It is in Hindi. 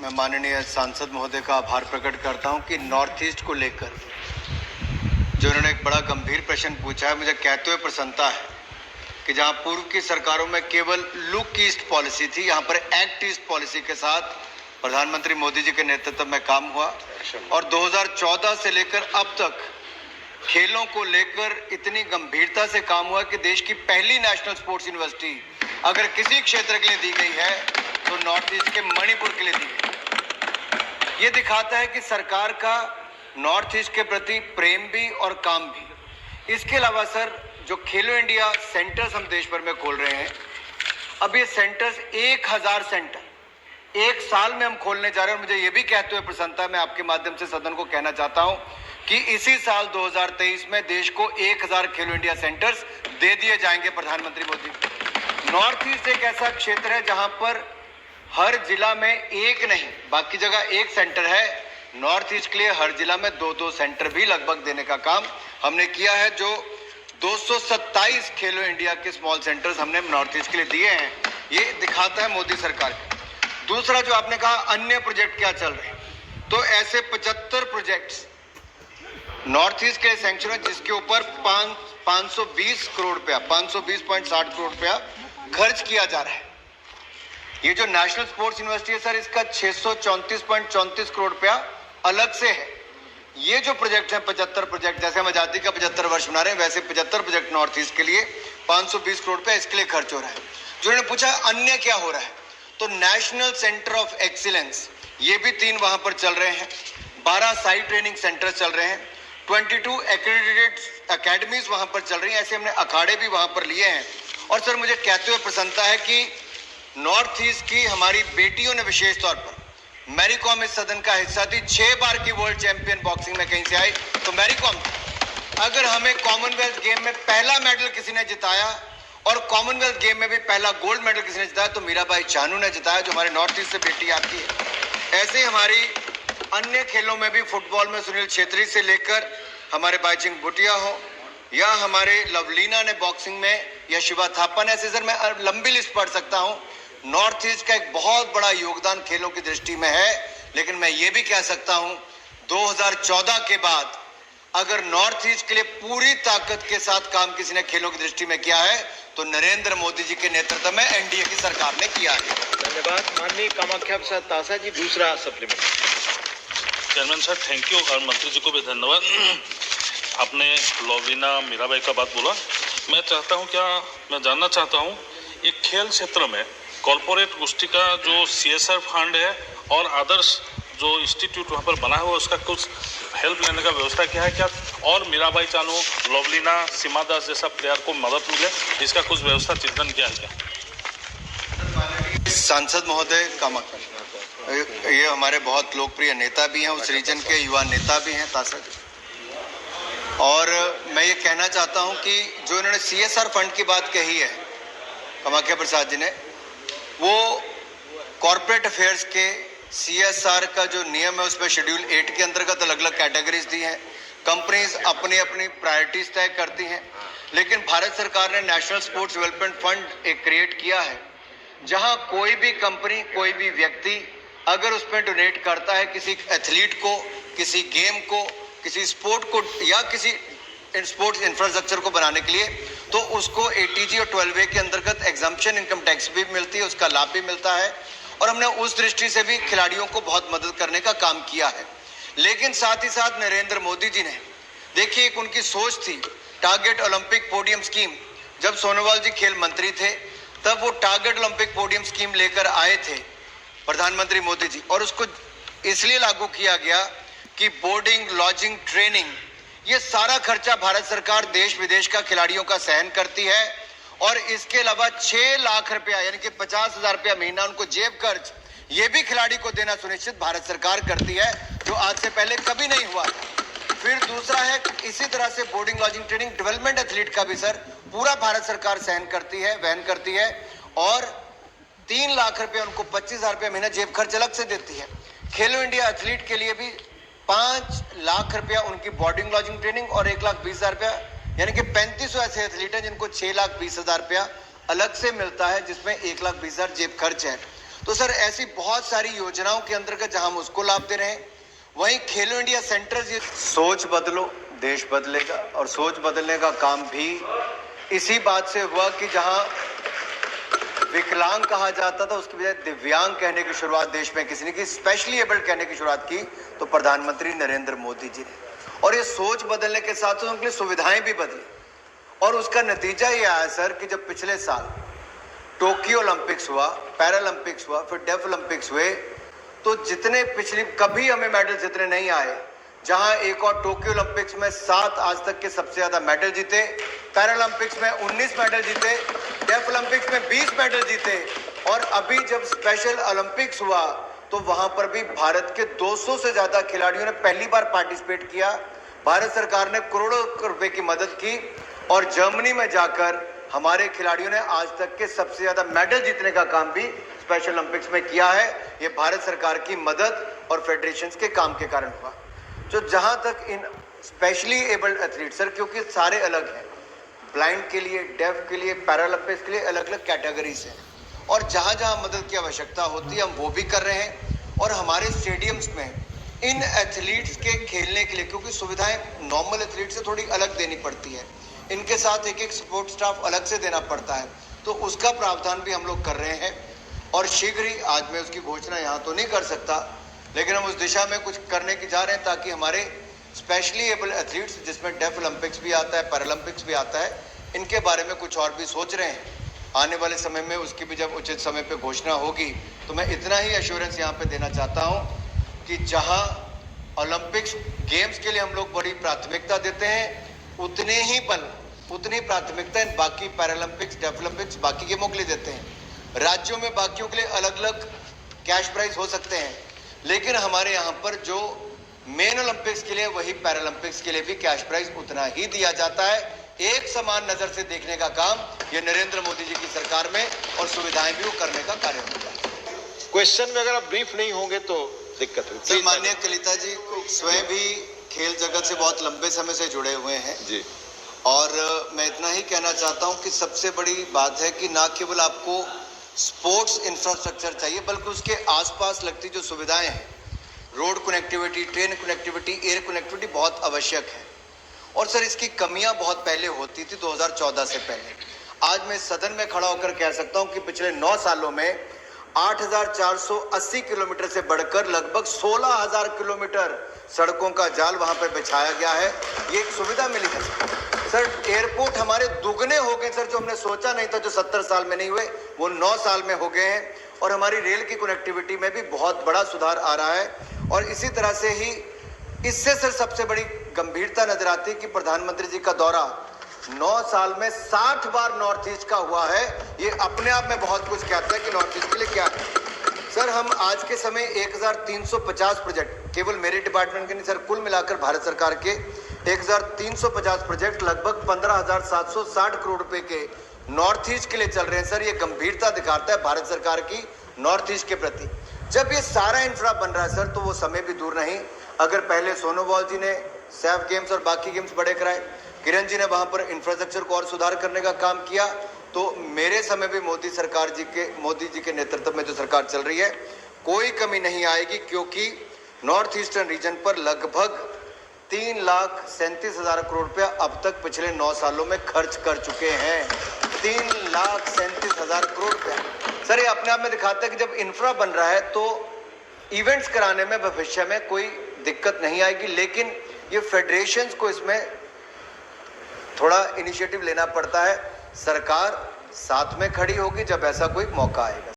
मैं माननीय सांसद महोदय का आभार प्रकट करता हूं कि नॉर्थ ईस्ट को लेकर जो उन्होंने एक बड़ा गंभीर प्रश्न पूछा है, मुझे कहते हुए प्रसन्नता है कि जहां पूर्व की सरकारों में केवल लुक ईस्ट पॉलिसी थी, यहां पर एक्ट ईस्ट पॉलिसी के साथ प्रधानमंत्री मोदी जी के नेतृत्व में काम हुआ और 2014 से लेकर अब तक खेलों को लेकर इतनी गंभीरता से काम हुआ कि देश की पहली नेशनल स्पोर्ट्स यूनिवर्सिटी अगर किसी क्षेत्र के लिए दी गई है तो नॉर्थ ईस्ट के मणिपुर के लिए दी गई। ये दिखाता है कि सरकार का नॉर्थ ईस्ट के प्रति प्रेम भी और काम भी। इसके अलावा सर, जो खेलो इंडिया सेंटर्स हम देश भर में खोल रहे हैं, अब ये सेंटर्स 1000 सेंटर एक साल में हम खोलने जा रहे हैं। और मुझे ये भी कहते हुए प्रसन्नता, मैं आपके माध्यम से सदन को कहना चाहता हूं कि इसी साल 2023 में देश को 1000 खेलो इंडिया सेंटर्स दे दिए जाएंगे प्रधानमंत्री मोदी। नॉर्थ ईस्ट एक ऐसा क्षेत्र है जहां पर हर जिला में एक नहीं, बाकी जगह एक सेंटर है। नॉर्थ ईस्ट के लिए हर जिला में 2-2 सेंटर भी लगभग देने का काम हमने किया है। जो 227 खेलो इंडिया के स्मॉल सेंटर्स हमने नॉर्थ ईस्ट के लिए दिए हैं, ये दिखाता है मोदी सरकार का। दूसरा, जो आपने कहा अन्य प्रोजेक्ट क्या चल रहे हैं, तो ऐसे 75 प्रोजेक्ट्स नॉर्थ ईस्ट के सैंक्शन है जिसके ऊपर 520 करोड़ रुपया, 520.60 करोड़ रुपया खर्च किया जा रहा है। ये जो नेशनल स्पोर्ट्स यूनिवर्सिटी है सर, इसका 634.34 करोड़ रुपया अलग से है। ये जो प्रोजेक्ट हैं 75 प्रोजेक्ट, जैसे हम आजादी का 75 वर्ष मना रहे हैं, वैसे 75 प्रोजेक्ट नॉर्थ ईस्ट के लिए 520 करोड़ रुपया इसके लिए खर्च हो रहा है। जो उन्होंने पूछा अन्य क्या हो रहा है, तो नेशनल सेंटर ऑफ एक्सीलेंस ये भी 3 वहां पर चल रहे हैं, 12 साइट ट्रेनिंग सेंटर चल रहे हैं, 22 एक्रेडिटेड अकेडमीज वहां पर चल रही हैं। ऐसे हमने अखाड़े भी वहां पर लिए हैं। और सर, मुझे कहते हुए प्रसन्नता है कि नॉर्थ ईस्ट की हमारी बेटियों ने विशेष तौर पर, मैरी कॉम इस सदन का हिस्सा थी, 6 बार की वर्ल्ड चैंपियन बॉक्सिंग में कहीं से आई तो मैरी कॉम। अगर हमें कॉमनवेल्थ गेम में पहला मेडल किसी ने जिताया और कॉमनवेल्थ गेम में भी पहला गोल्ड मेडल किसी ने जिताया तो मीराबाई चानू ने जिताया, जो हमारे नॉर्थ ईस्ट से बेटी आती है। ऐसे हमारी अन्य खेलों में भी, फुटबॉल में सुनील छेत्री से लेकर हमारे बाईचिंग भूटिया हो, या हमारे लवलीना ने बॉक्सिंग में, या शिवा थापा ने, ऐसे सर मैं लंबी लिस्ट पढ़ सकता हूं। नॉर्थ ईस्ट का एक बहुत बड़ा योगदान खेलों की दृष्टि में है। लेकिन मैं ये भी कह सकता हूं 2014 के बाद अगर नॉर्थ ईस्ट के लिए पूरी ताकत के साथ काम किसी ने खेलों की दृष्टि में किया है तो नरेंद्र मोदी जी के नेतृत्व में एनडीए की सरकार ने किया है। धन्यवाद। माननीय कामाख्या प्रसाद तासा जी, दूसरा supplement. Chairman sir, thank you, और मंत्री जी को भी धन्यवाद। आपने लवलीना मीराबाई का बात बोला, मैं जानना चाहता हूँ ये खेल क्षेत्र में कॉर्पोरेट गोष्ठी का जो CSR फंड है और आदर्श जो इंस्टीट्यूट वहाँ पर बना हुआ है, उसका कुछ हेल्प लेने का व्यवस्था क्या है क्या, और मीराबाई चानू, लवलीना, सीमा दास जैसा प्लेयर को मदद मिले, इसका कुछ व्यवस्था चिंतन किया है क्या? सांसद महोदय कामाख्या, ये हमारे बहुत लोकप्रिय नेता भी हैं, उस रीजन के युवा नेता भी हैं तासा जी। और मैं ये कहना चाहता हूं कि जो इन्होंने CSR फंड की बात कही है कामाख्या प्रसाद जी ने, वो कॉर्पोरेट अफेयर्स के CSR का जो नियम है उसमें शेड्यूल 8 के अंतर्गत अलग अलग कैटेगरीज दी हैं। कंपनीज अपनी अपनी प्रायोरिटीज तय करती हैं, लेकिन भारत सरकार ने नेशनल स्पोर्ट्स डेवलपमेंट फंड एक क्रिएट किया है जहां कोई भी कंपनी, कोई भी व्यक्ति अगर उसमें डोनेट करता है किसी एथलीट को, किसी गेम को, किसी स्पोर्ट को, या किसी स्पोर्ट्स इंफ्रास्ट्रक्चर को बनाने के लिए, तो उसको ATG और 12A के अंतर्गत एग्जम्पशन इनकम टैक्स भी मिलती है, उसका लाभ भी मिलता है। और हमने उस दृष्टि से भी खिलाड़ियों को बहुत मदद करने का काम किया है। लेकिन साथ ही साथ नरेंद्र मोदी जी ने, देखिए, एक उनकी सोच थी, टारगेट ओलंपिक पोडियम स्कीम। जब सोनोवाल जी खेल मंत्री थे तब वो टारगेट ओलंपिक पोडियम स्कीम लेकर आए थे प्रधानमंत्री मोदी जी, और उसको इसलिए लागू किया गया कि बोर्डिंग, लॉजिंग, ट्रेनिंग, ये सारा खर्चा भारत सरकार देश विदेश का खिलाड़ियों का सहन करती है। और इसके अलावा 6 लाख रुपया यानी कि 50,000 रुपया महीना उनको जेब खर्च, ये भी खिलाड़ी को देना सुनिश्चित भारत सरकार करती है, जो आज से पहले कभी नहीं हुआ। फिर दूसरा है, इसी तरह से boarding, lodging, training, development athlete का भी सर पूरा भारत सरकार सहन करती है, वहन करती है। और 3 लाख रुपया उनको 25,000 रुपया महीना जेब खर्च अलग से देती है। खेलो इंडिया एथलीट के लिए भी 5 लाख रुपया उनकी बोर्डिंग, लॉजिंग, ट्रेनिंग, और 1,20,000 रुपया, यानी कि 3500 ऐसे एथलीट हैं जिनको 6,20,000 रुपया अलग से मिलता है, जिसमें 1,20,000 जेब खर्च है। तो सर ऐसी बहुत सारी योजनाओं के अंतर्गत जहां हम उसको लाभ दे रहे हैं, वहीं खेलो इंडिया सेंटर्स, ये सोच बदलो देश बदलेगा, और सोच बदलने का काम भी इसी बात से हुआ कि जहां विकलांग कहा जाता था उसकी बजाय दिव्यांग कहने की शुरुआत देश में किसी ने की, स्पेशली एबल्ड कहने की शुरुआत की तो प्रधानमंत्री नरेंद्र मोदी जी ने। और ये सोच बदलने के साथ साथ उनके लिए सुविधाएं भी बदली, और उसका नतीजा ये आया सर कि जब पिछले साल टोक्यो ओलंपिक्स हुआ, पैरालंपिक्स हुआ, फिर डेफ ओलंपिक्स हुए, तो जितने पिछली कभी हमें मेडल जितने नहीं आए, जहां एक और टोक्यो ओलंपिक्स में 7 आज तक के सबसे ज्यादा मेडल जीते, पैरालंपिक्स में 19 मेडल जीते, डेफ ओलंपिक्स में 20 मेडल जीते, और अभी जब स्पेशल ओलंपिक्स हुआ तो वहां पर भी भारत के 200 से ज्यादा खिलाड़ियों ने पहली बार पार्टिसिपेट किया। भारत सरकार ने करोड़ों रुपए की मदद की, और जर्मनी में जाकर हमारे खिलाड़ियों ने आज तक के सबसे ज्यादा मेडल जीतने का काम भी स्पेशल ओलंपिक्स में किया है। ये भारत सरकार की मदद और फेडरेशंस के काम के कारण हुआ। जो जहां तक इन स्पेशली एबल्ड एथलीट सर, क्योंकि सारे अलग हैं, ब्लाइंड के लिए, डेफ के लिए, पैरालंपिक्स के लिए अलग अलग कैटेगरीज हैं, और जहां जहां मदद की आवश्यकता होती है हम वो भी कर रहे हैं। और हमारे स्टेडियम्स में इन एथलीट्स के खेलने के लिए, क्योंकि सुविधाएं नॉर्मल एथलीट से थोड़ी अलग देनी पड़ती है, इनके साथ एक एक सपोर्ट स्टाफ अलग से देना पड़ता है, तो उसका प्रावधान भी हम लोग कर रहे हैं। और शीघ्र ही, आज मैं उसकी घोषणा यहाँ तो नहीं कर सकता, लेकिन हम उस दिशा में कुछ करने की जा रहे हैं ताकि हमारे स्पेशली एबल एथलीट्स, जिसमें डेफ ओलंपिक्स भी आता है, पैरालंपिक्स भी आता है, इनके बारे में कुछ और भी सोच रहे हैं। आने वाले समय में उसकी भी जब उचित समय पे घोषणा होगी, तो मैं इतना ही एश्योरेंस यहाँ पे देना चाहता हूँ कि जहाँ ओलंपिक्स गेम्स के लिए हम लोग बड़ी प्राथमिकता देते हैं, उतने ही बल, उतनी प्राथमिकता इन बाकी पैरालंपिक्स, डेफ ओलंपिक्स, बाकी गेमों के लिए देते हैं। राज्यों में बाकियों के लिए अलग अलग कैश प्राइज हो सकते हैं, लेकिन हमारे यहाँ पर जो मेन ओलंपिक्स के लिए, वही पैरालंपिक्स के लिए भी कैश प्राइज उतना ही दिया जाता है। एक समान नजर से देखने का काम ये नरेंद्र मोदी जी की सरकार में, और सुविधाएं भी वो करने का कार्य होता है। क्वेश्चन में अगर आप ब्रीफ नहीं होंगे तो दिक्कत सर, होगी। माननीय कलिता जी स्वयं भी खेल जगत से बहुत लंबे समय से जुड़े हुए हैं जी, और मैं इतना ही कहना चाहता हूं कि सबसे बड़ी बात है कि ना केवल आपको स्पोर्ट्स इंफ्रास्ट्रक्चर चाहिए, बल्कि उसके आसपास लगती जो सुविधाएं हैं, road connectivity, train connectivity, air connectivity बहुत आवश्यक है। और सर इसकी कमियां बहुत पहले होती थी, 2014 से पहले। आज मैं सदन में खड़ा होकर कह सकता हूं कि पिछले 9 सालों में 8,480 किलोमीटर से बढ़कर लगभग 16,000 किलोमीटर सड़कों का जाल वहां पर बिछाया गया है। ये एक सुविधा मिली है सर। एयरपोर्ट हमारे दुगने हो गए सर, जो हमने सोचा नहीं था, जो 70 साल में नहीं हुए, वो 9 साल में हो गए हैं। और हमारी रेल की कनेक्टिविटी में भी बहुत बड़ा सुधार आ रहा है। और इसी तरह से ही इससे सर सबसे बड़ी गंभीरता नजर आती है कि प्रधानमंत्री जी का दौरा 9 साल में 60 बार नॉर्थ ईस्ट का हुआ है। ये अपने आप में बहुत कुछ कहता है कि नॉर्थ ईस्ट के लिए क्या है। सर हम आज के समय 1350 प्रोजेक्ट, केवल मेरे डिपार्टमेंट के नहीं सर, कुल मिलाकर भारत सरकार के 1350 प्रोजेक्ट लगभग 15,760 करोड़ रुपए के नॉर्थ ईस्ट के लिए चल रहे हैं। सर ये गंभीरता दिखाता है भारत सरकार की नॉर्थ ईस्ट के प्रति। जब ये सारा इंफ्रा बन रहा है सर, तो वो समय भी दूर नहीं। अगर पहले सोनोवाल जी ने सैफ गेम्स और बाकी गेम्स बड़े कराए, किरण जी ने वहां पर इंफ्रास्ट्रक्चर को और सुधार करने का काम किया, तो मेरे समय भी मोदी जी के नेतृत्व में जो सरकार चल रही है, कोई कमी नहीं आएगी, क्योंकि नॉर्थ ईस्टर्न रीजन पर लगभग 3,37,000 करोड़ रुपया अब तक पिछले 9 सालों में खर्च कर चुके हैं। 3,37,000 करोड़ रुपया। सर ये अपने आप में दिखाता है कि जब इंफ्रा बन रहा है तो इवेंट्स कराने में भविष्य में कोई दिक्कत नहीं आएगी, लेकिन ये फेडरेशंस को इसमें थोड़ा इनिशिएटिव लेना पड़ता है। सरकार साथ में खड़ी होगी जब ऐसा कोई मौका आएगा।